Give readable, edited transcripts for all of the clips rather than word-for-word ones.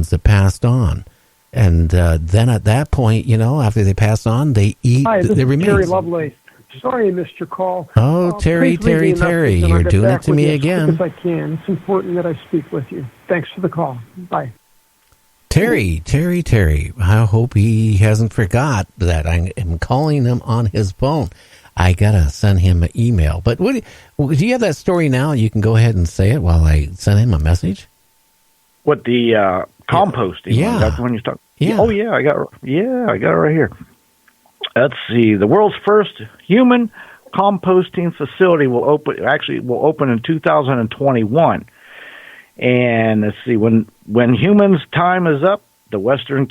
ones that passed on. And then at that point, after they pass on, they eat the remains. Terry Lovelace. Sorry I missed your call. Oh, Terry, you're doing it to me again. As I can. It's important that I speak with you. Thanks for the call. Bye. Terry. I hope he hasn't forgot that I am calling him on his phone. I got to send him an email. But do you have that story now? You can go ahead and say it while I send him a message. What, the composting? Yeah. That's the one you're talking. Yeah. Oh yeah, I got it right here. Let's see. The world's first human composting facility will open in 2021. And let's see, when humans' time is up, the Western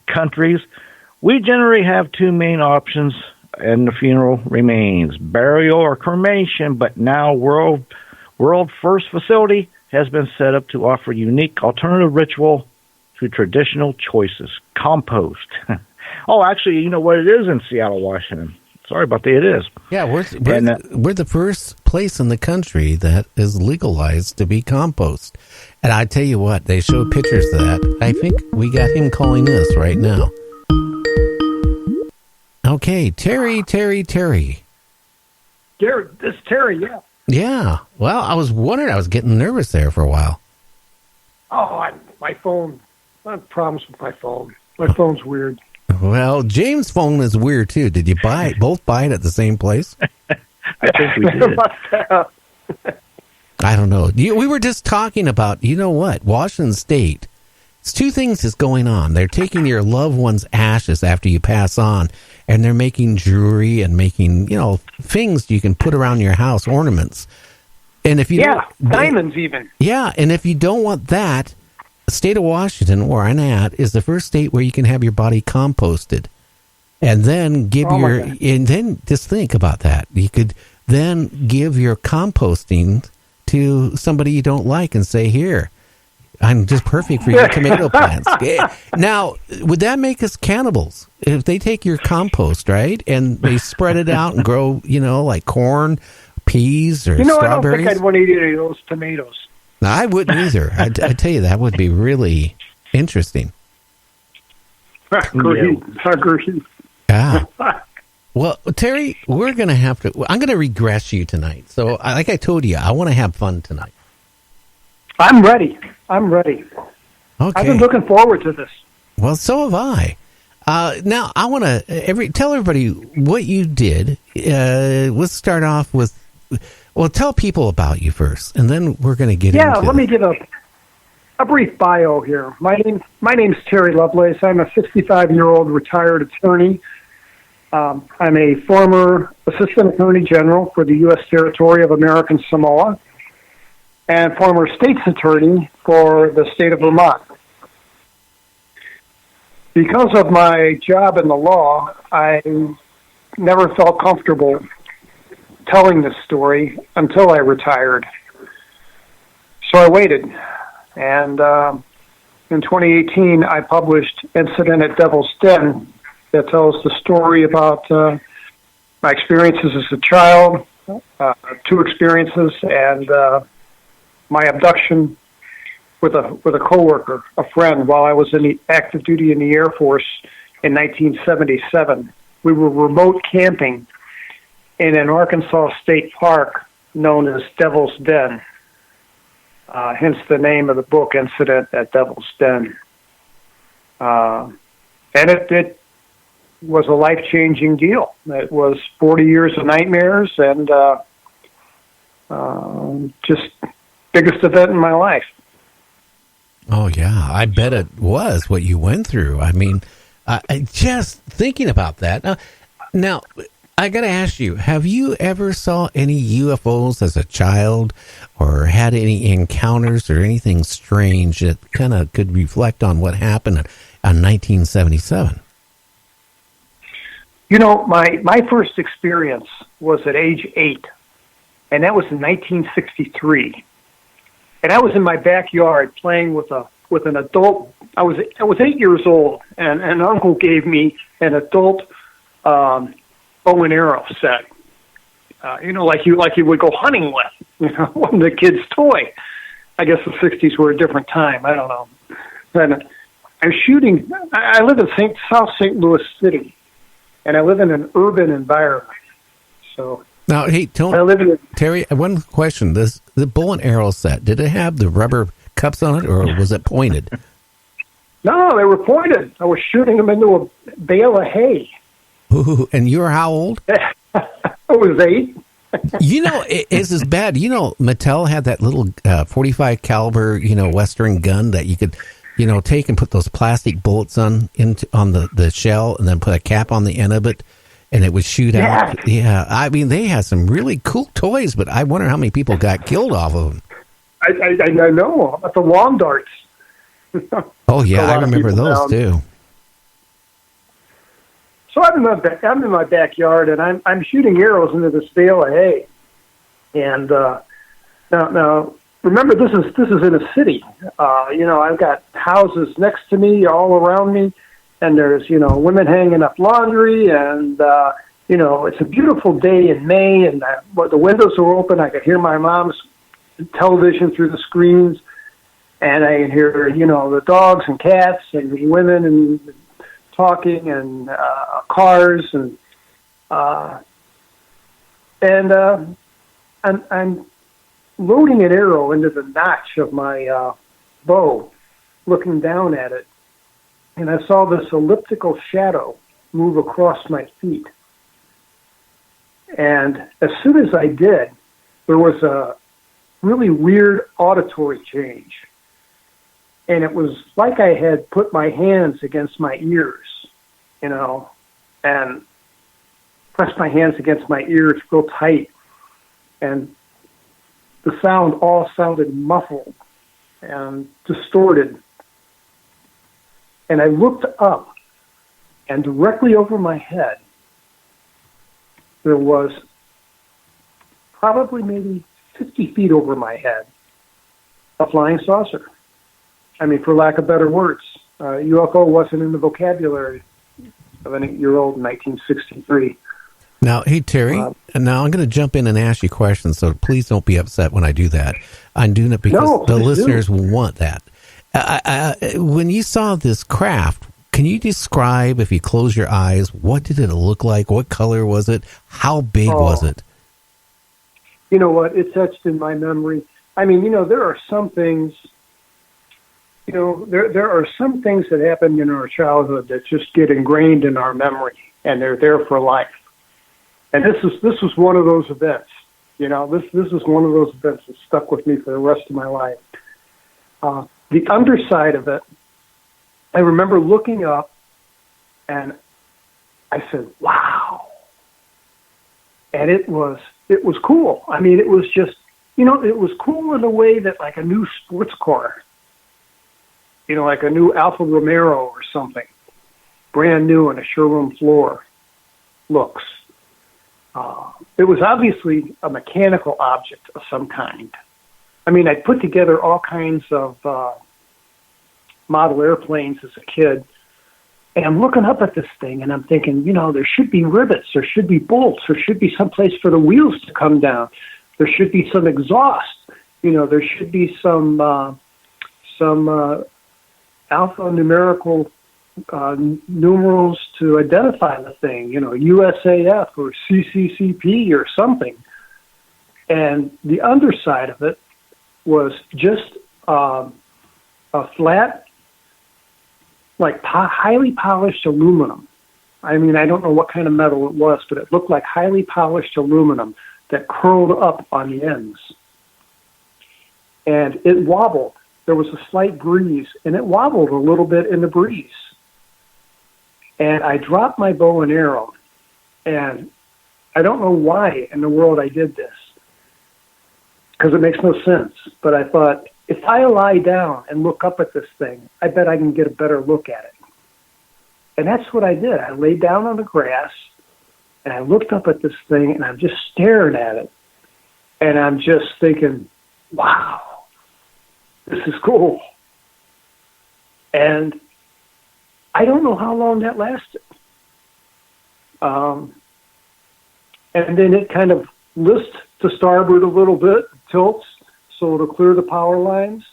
countries, we generally have two main options, and the funeral remains burial or cremation. But now, world first facility has been set up to offer unique alternative ritual to traditional choices. Compost. Oh, actually, you know what it is in Seattle, Washington. Sorry about that. It is. Yeah, we're the first place in the country that is legalized to be compost. And I tell you what, they show pictures of that. I think we got him calling us right now. Okay, Terry. Gary, this is Terry, yeah. Yeah. Well, I was wondering, I was getting nervous there for a while. Oh, my phone. I have problems with my phone. My phone's weird. Well, James' phone is weird, too. Did you both buy it at the same place? I think we did. I don't know. We were just talking about, Washington State. It's two things that's going on. They're taking your loved one's ashes after you pass on, and they're making jewelry and making, things you can put around your house, ornaments. And if you diamonds even. Yeah, and if you don't want that, the state of Washington, where I'm at, is the first state where you can have your body composted. And then and then just think about that. You could then give your composting to somebody you don't like and say, here, I'm just perfect for your tomato plants. Now, would that make us cannibals? If they take your compost, right, and they spread it out and grow, like corn, peas, or strawberries? I don't think I'd want to eat any of those tomatoes. No, I wouldn't either. I tell you, that would be really interesting. Agreed. Yeah. Well, Terry, I'm going to regress you tonight. So, like I told you, I want to have fun tonight. I'm ready. Okay. I've been looking forward to this. Well, so have I. Now, I want to tell everybody what you did. Let's start off with, tell people about you first, and then we're going to get into let me give a brief bio here. My name's Terry Lovelace. I'm a 65-year-old retired attorney. I'm a former Assistant Attorney General for the U.S. Territory of American Samoa and former State's Attorney for the state of Vermont. Because of my job in the law, I never felt comfortable telling this story until I retired. So I waited. And in 2018, I published Incident at Devil's Den that tells the story about my experiences as a child, two experiences, and my abduction with a coworker, a friend, while I was in the active duty in the Air Force in 1977. We were remote camping in an Arkansas state park known as Devil's Den, hence the name of the book, Incident at Devil's Den. And it was a life-changing deal. It was 40 years of nightmares and just biggest event in my life. Oh, yeah. I bet it was what you went through. I mean, just thinking about that. Now, I got to ask you, have you ever saw any UFOs as a child or had any encounters or anything strange that kind of could reflect on what happened in 1977? My first experience was at age 8, and that was in 1963. And I was in my backyard playing with an adult. I was 8 years old, and an uncle gave me an adult bow and arrow set. Like you would go hunting with. One of the kids' toy. I guess the '60s were a different time. I don't know. And I'm shooting. I live in South St. Louis City, and I live in an urban environment. So now, hey, Terry, one question: the bow and arrow set, did it have the rubber cups on it, or was it pointed? No, they were pointed. I was shooting them into a bale of hay. Ooh, and you were how old? I was 8. You know, it's as bad. You know, Mattel had that little 45 caliber, Western gun that you could, take and put those plastic bullets on the shell, and then put a cap on the end of it, and it would shoot out. Yeah, I mean, they had some really cool toys, but I wonder how many people got killed off of them. I know about the lawn darts. Oh yeah, I remember those too. So I'm in my backyard, and I'm shooting arrows into this bale of hay. And now remember, this is in a city. I've got houses next to me, all around me, and there's women hanging up laundry, and it's a beautiful day in May, and the windows are open. I could hear my mom's television through the screens, and I can hear the dogs and cats and the women and talking and cars and I'm loading an arrow into the notch of my bow, looking down at it, and I saw this elliptical shadow move across my feet. And as soon as I did, there was a really weird auditory change. And it was like I had put my hands against my ears, and pressed my hands against my ears real tight. And the sound all sounded muffled and distorted. And I looked up, and directly over my head, there was probably maybe 50 feet over my head, a flying saucer. I mean, for lack of better words, UFO wasn't in the vocabulary of an 8-year-old in 1963. Now, hey, Terry, and now I'm going to jump in and ask you questions, so please don't be upset when I do that. I'm doing it because the listeners will want that. When you saw this craft, can you describe, if you close your eyes, what did it look like? What color was it? How big was it? You know what? It's etched in my memory. I mean, there are some things... there are some things that happen in our childhood that just get ingrained in our memory, and they're there for life. And this was one of those events. This is one of those events that stuck with me for the rest of my life. The underside of it, I remember looking up, and I said, "Wow!" And it was cool. I mean, it was just, it was cool in a way that, like a new sports car. Like a new Alfa Romero or something, brand new on a showroom floor, looks. It was obviously a mechanical object of some kind. I mean, I put together all kinds of model airplanes as a kid, and I'm looking up at this thing, and I'm thinking, there should be rivets, there should be bolts, there should be some place for the wheels to come down, there should be some exhaust, there should be some alphanumerical numerals to identify the thing, USAF or CCCP or something. And the underside of it was just a flat, like highly polished aluminum. I mean, I don't know what kind of metal it was, but it looked like highly polished aluminum that curled up on the ends. And it wobbled. There was a slight breeze, and it wobbled a little bit in the breeze. And I dropped my bow and arrow, and I don't know why in the world I did this, because it makes no sense. But I thought, if I lie down and look up at this thing, I bet I can get a better look at it. And that's what I did. I laid down on the grass, and I looked up at this thing, and I'm just staring at it. And I'm just thinking, wow, this is cool. And I don't know how long that lasted. And then it kind of lists to starboard a little bit, tilts, so it'll clear the power lines,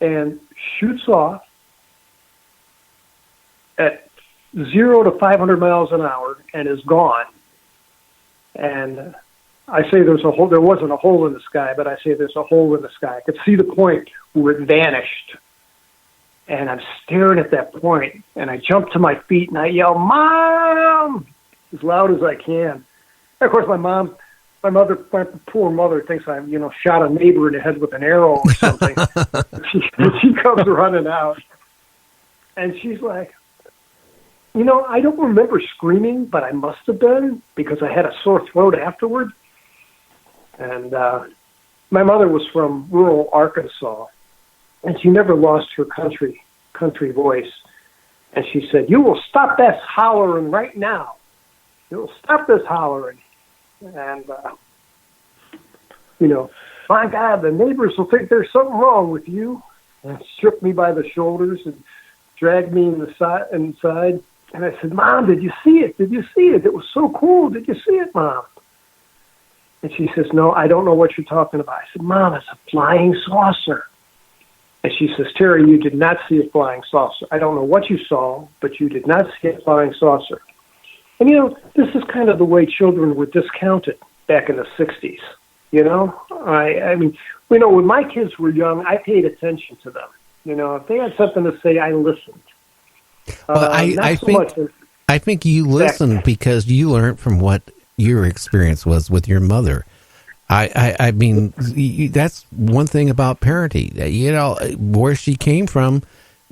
and shoots off 0 to 500 miles an hour and is gone. And I say there's a hole. There wasn't a hole in the sky, but I say there's a hole in the sky. I could see the point where it vanished. And I'm staring at that point, and I jump to my feet and I yell, "Mom!" as loud as I can. And of course, my poor mother thinks I, shot a neighbor in the head with an arrow or something. She comes running out, and she's like, I don't remember screaming, but I must have been because I had a sore throat afterward. And my mother was from rural Arkansas, and she never lost her country voice. And she said, "You will stop this hollering right now. You will stop this hollering." And, my God, the neighbors will think there's something wrong with you. And shook me by the shoulders and dragged me inside. And I said, "Mom, did you see it? Did you see it? It was so cool. Did you see it, Mom?" And she says, "No, I don't know what you're talking about." I said, "Mom, it's a flying saucer." And she says, "Terry, you did not see a flying saucer. I don't know what you saw, but you did not see a flying saucer." And, this is kind of the way children were discounted back in the 60s. I mean, when my kids were young, I paid attention to them. If they had something to say, I listened. Well, I think you listened because you learned from what your experience was with your mother. I mean, that's one thing about parenting. Where she came from,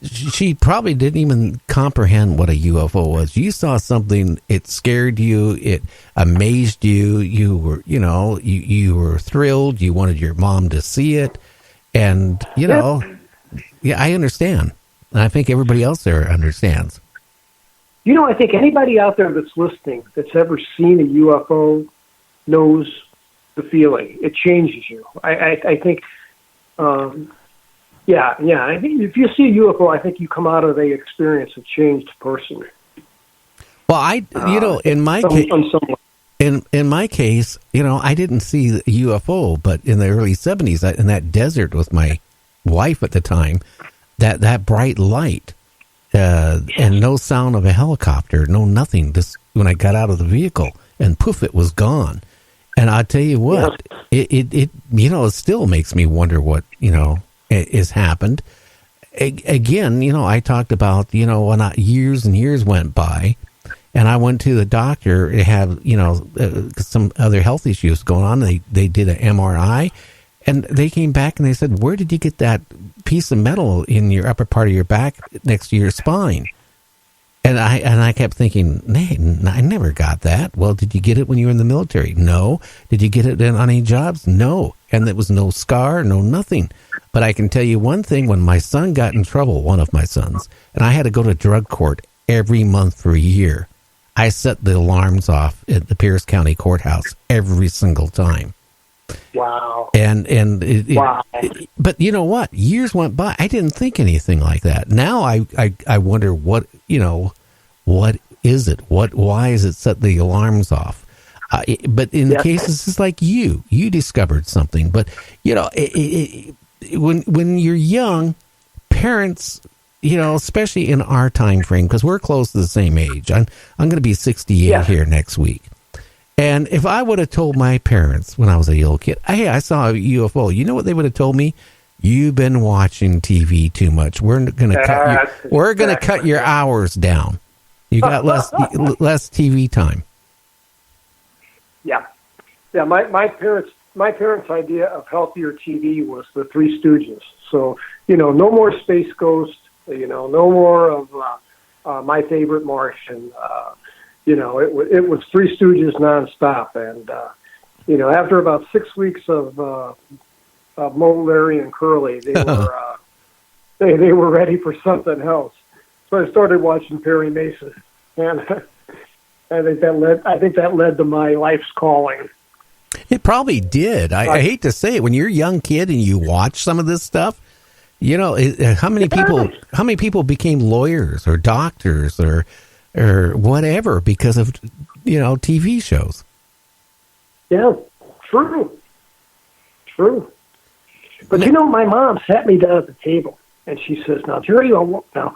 she probably didn't even comprehend what a UFO was. You saw something, it scared you, it amazed you. You were, you were thrilled. You wanted your mom to see it, and yeah, I understand. And I think everybody else there understands. I think anybody out there that's listening that's ever seen a UFO knows the feeling. It changes you. I think, I think if you see a UFO, I think you come out of the experience a changed person. Well, in my case, in my case, I didn't see the UFO, but in the early 70s, in that desert with my wife at the time, that bright light, and no sound of a helicopter, no nothing. Just when I got out of the vehicle, and poof, it was gone. And I tell you what, it still makes me wonder what has happened. Again, I talked about when years and years went by, and I went to the doctor to have some other health issues going on. They did an MRI. And they came back and they said, "Where did you get that piece of metal in your upper part of your back next to your spine?" And I kept thinking, I never got that. Well, did you get it when you were in the military? No. Did you get it on any jobs? No. And there was no scar, no nothing. But I can tell you one thing, when my son got in trouble, one of my sons, and I had to go to drug court every month for a year, I set the alarms off at the Pierce County Courthouse every single time. Wow. Wow. But you know what? Years went by. I didn't think anything like that. Now I wonder what is it? Why is it set the alarms off? But in the cases, it's like you discovered something. But when you're young, parents, especially in our time frame, because we're close to the same age. I'm going to be 68 here next week. And if I would have told my parents when I was a little kid, "Hey, I saw a UFO," you know what they would have told me? "You've been watching TV too much. We're going to cut your hours down. You got less TV time." Yeah. My parents' idea of healthier TV was the Three Stooges. So no more Space Ghost. No more of My Favorite Martian. It was Three Stooges nonstop, and after about 6 weeks of Mo, Larry, and Curly, they were they were ready for something else. So I started watching Perry Mason, and I think that led to my life's calling. It probably did. I hate to say it, when you're a young kid and you watch some of this stuff, how many people became lawyers or doctors or whatever because of TV shows. Yeah, true. But my mom sat me down at the table and she says, "Now, Jerry, now